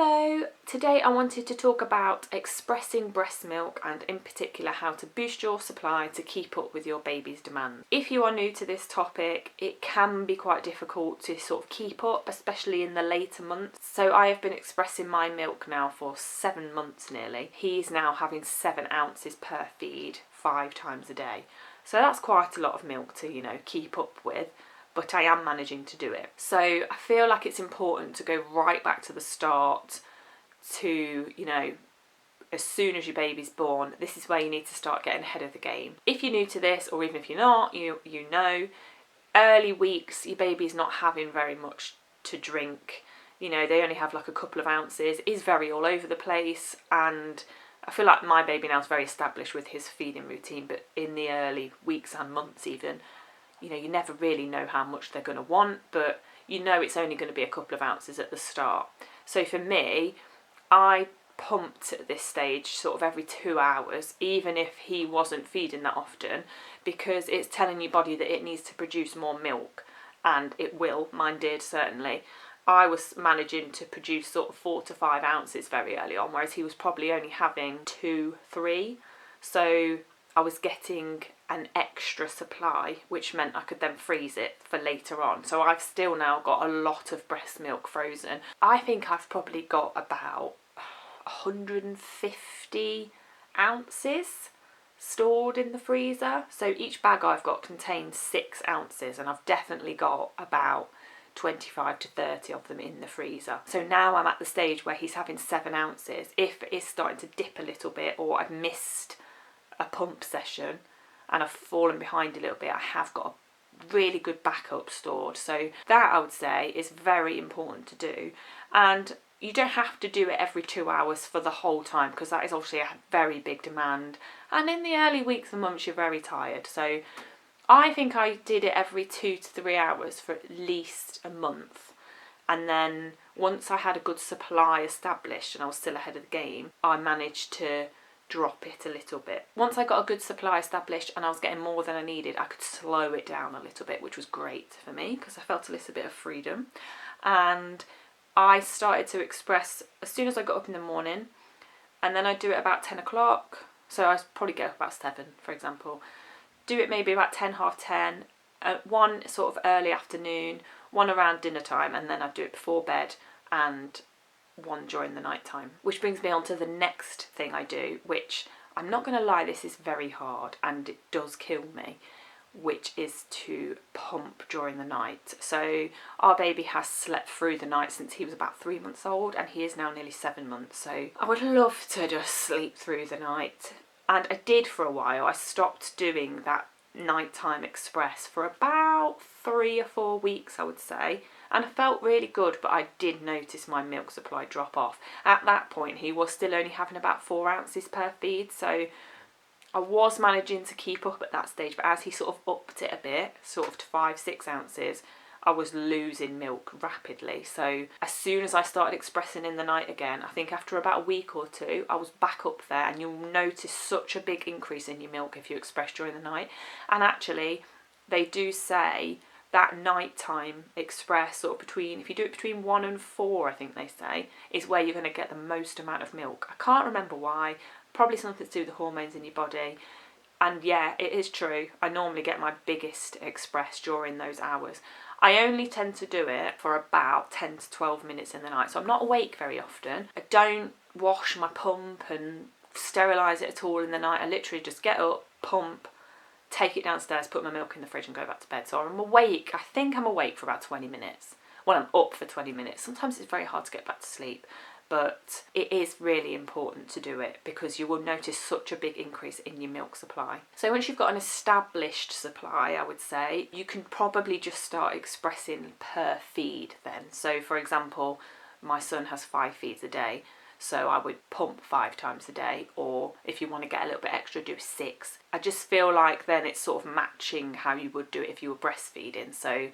Hello! Today I wanted to talk about expressing breast milk and in particular how to boost your supply to keep up with your baby's demand. If you are new to this topic, it can be quite difficult to sort of keep up, especially in the later months. So I have been expressing my milk now for 7 months nearly. He's now having 7 ounces per feed 5 times a day. So that's quite a lot of milk to, keep up with. But I am managing to do it. So I feel like it's important to go right back to the start to, as soon as your baby's born, this is where you need to start getting ahead of the game. If you're new to this, or even if you're not, you know, early weeks, your baby's not having very much to drink. They only have like a couple of ounces, is very all over the place, and I feel like my baby now is very established with his feeding routine, but in the early weeks and months even, you never really know how much they're going to want, but it's only going to be a couple of ounces at the start. So for me, I pumped at this stage sort of every 2 hours, even if he wasn't feeding that often, because it's telling your body that it needs to produce more milk, and it will. Mine did, certainly. I was managing to produce sort of 4 to 5 ounces very early on, whereas he was probably only having 2, 3. So I was getting an extra supply, which meant I could then freeze it for later on. So I've still now got a lot of breast milk frozen. I think I've probably got about 150 ounces stored in the freezer. So each bag I've got contains 6 ounces, and I've definitely got about 25 to 30 of them in the freezer. So now I'm at the stage where he's having 7 ounces. If it's starting to dip a little bit, or I've missed a pump session and I've fallen behind a little bit, I have got a really good backup stored. So that, I would say, is very important to do. And you don't have to do it every 2 hours for the whole time, because that is obviously a very big demand, and in the early weeks and months you're very tired. So I think I did it every 2 to 3 hours for at least a month, and then once I had a good supply established and I was still ahead of the game, I managed to drop it a little bit. Once I got a good supply established and I was getting more than I needed, I could slow it down a little bit, which was great for me because I felt a little bit of freedom. And I started to express as soon as I got up in the morning, and then I'd do it about 10 o'clock. So I'd probably get up about 7, for example. Do it maybe about 10, half 10, one sort of early afternoon, one around dinner time, and then I'd do it before bed, and one during the night time. Which brings me on to the next thing I do, which I'm not going to lie, this is very hard and it does kill me, which is to pump during the night. So our baby has slept through the night since he was about 3 months old, and he is now nearly 7 months. So I would love to just sleep through the night, and I did for a while. I stopped doing that nighttime express for about 3 or 4 weeks, I would say, and I felt really good, but I did notice my milk supply drop off. At that point he was still only having about 4 ounces per feed, so I was managing to keep up at that stage, but as he sort of upped it a bit, sort of to 5, 6 ounces, I was losing milk rapidly. So as soon as I started expressing in the night again, I think after about a week or 2, I was back up there, and you'll notice such a big increase in your milk if you express during the night. And actually, they do say that nighttime express, sort of between, if you do it between 1 and 4, I think they say, is where you're going to get the most amount of milk. I can't remember why, probably something to do with the hormones in your body. And yeah, it is true, I normally get my biggest express during those hours. I only tend to do it for about 10 to 12 minutes in the night, so I'm not awake very often. I don't wash my pump and sterilise it at all in the night. I literally just get up, pump, take it downstairs, put my milk in the fridge and go back to bed. So I'm awake, I think I'm awake for about 20 minutes. Well, I'm up for 20 minutes. Sometimes it's very hard to get back to sleep, but it is really important to do it because you will notice such a big increase in your milk supply. So once you've got an established supply, I would say, you can probably just start expressing per feed then. So for example, my son has 5 feeds a day, so I would pump 5 times a day, or if you want to get a little bit extra, do 6. I just feel like then it's sort of matching how you would do it if you were breastfeeding. So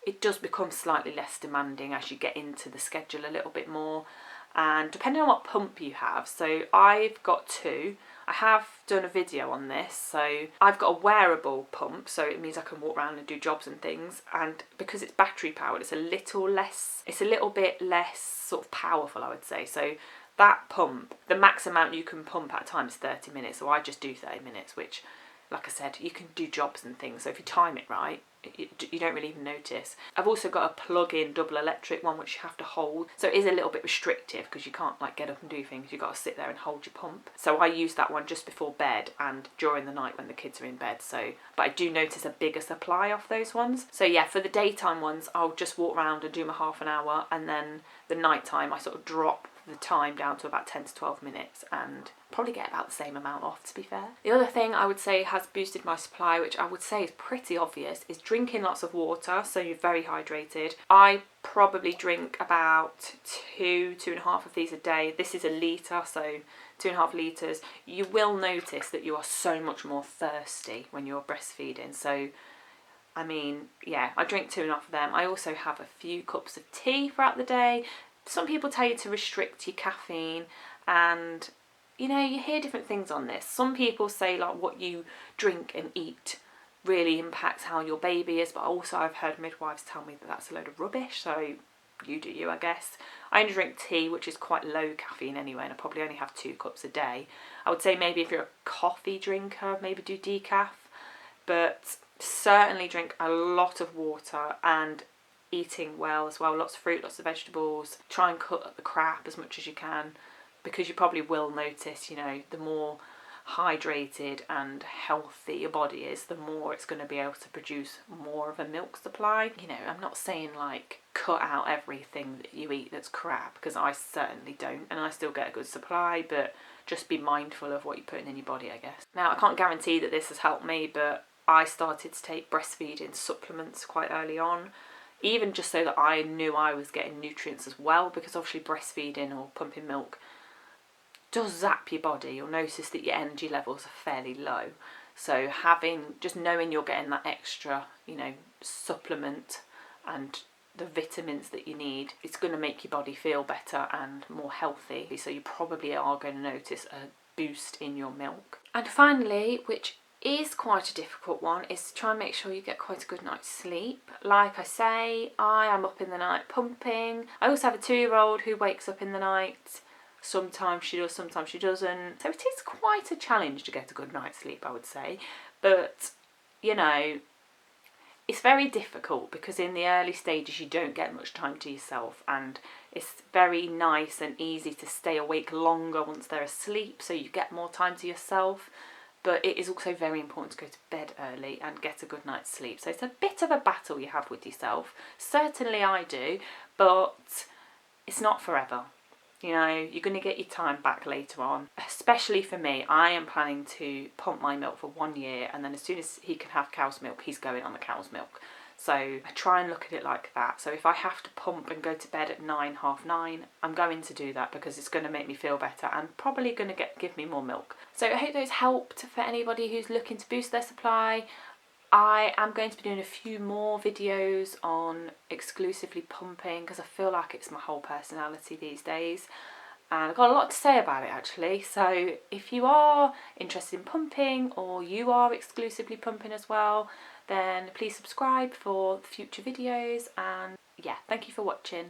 it does become slightly less demanding as you get into the schedule a little bit more. and depending on what pump you have, so I've got two. I have done a video on this, so I've got a wearable pump, so it means I can walk around and do jobs and things, and because it's battery powered, it's a little bit less sort of powerful, I would say. So that pump, the max amount you can pump at a time is 30 minutes, so I just do 30 minutes, which, like I said, you can do jobs and things, so if you time it right, you don't really even notice. I've also got a plug-in double electric one which you have to hold, so it is a little bit restrictive because you can't like get up and do things, you've got to sit there and hold your pump. So I use that one just before bed and during the night when the kids are in bed, so but I do notice a bigger supply off those ones. So yeah, for the daytime ones I'll just walk around and do my half an hour, and then the nighttime I sort of drop the time down to about 10 to 12 minutes and probably get about the same amount off, to be fair. The other thing I would say has boosted my supply, which I would say is pretty obvious, is drinking lots of water, so you're very hydrated. I probably drink about 2.5 of these a day. This is a litre, so 2.5 litres. You will notice that you are so much more thirsty when you're breastfeeding, so I mean, yeah, I drink 2.5 of them. I also have a few cups of tea throughout the day. Some people tell you to restrict your caffeine, and you know, you hear different things on this. Some people say like what you drink and eat really impacts how your baby is, but also I've heard midwives tell me that that's a load of rubbish, so you do you, I guess. I only drink tea, which is quite low caffeine anyway, and I probably only have 2 cups a day. I would say maybe if you're a coffee drinker, maybe do decaf, but certainly drink a lot of water and eating well as well, lots of fruit, lots of vegetables. Try and cut the crap as much as you can, because you probably will notice, you know, the more hydrated and healthy your body is, the more it's going to be able to produce more of a milk supply. You know, I'm not saying like cut out everything that you eat that's crap, because I certainly don't, and I still get a good supply, but just be mindful of what you're putting in your body, I guess. Now, I can't guarantee that this has helped me, but I started to take breastfeeding supplements quite early on, even just so that I knew I was getting nutrients as well, because obviously breastfeeding or pumping milk does zap your body. You'll notice that your energy levels are fairly low, so just knowing you're getting that extra, you know, supplement and the vitamins that you need, it's going to make your body feel better and more healthy, so you probably are going to notice a boost in your milk. And finally, which is quite a difficult one, is to try and make sure you get quite a good night's sleep. Like I say, I am up in the night pumping. I also have a 2-year-old who wakes up in the night. Sometimes she does, sometimes she doesn't. So it is quite a challenge to get a good night's sleep, I would say. But, you know, it's very difficult because in the early stages you don't get much time to yourself, and it's very nice and easy to stay awake longer once they're asleep, so you get more time to yourself. But it is also very important to go to bed early and get a good night's sleep. So it's a bit of a battle you have with yourself. Certainly I do, but it's not forever. You know, you're going to get your time back later on. Especially for me, I am planning to pump my milk for 1 year, and then as soon as he can have cow's milk, he's going on the cow's milk. So I try and look at it like that. So if I have to pump and go to bed at 9, half 9, I'm going to do that because it's going to make me feel better and probably going to give me more milk. So I hope those helped for anybody who's looking to boost their supply. I am going to be doing a few more videos on exclusively pumping because I feel like it's my whole personality these days. And I've got a lot to say about it actually, so if you are interested in pumping or you are exclusively pumping as well, then please subscribe for future videos, and yeah, thank you for watching.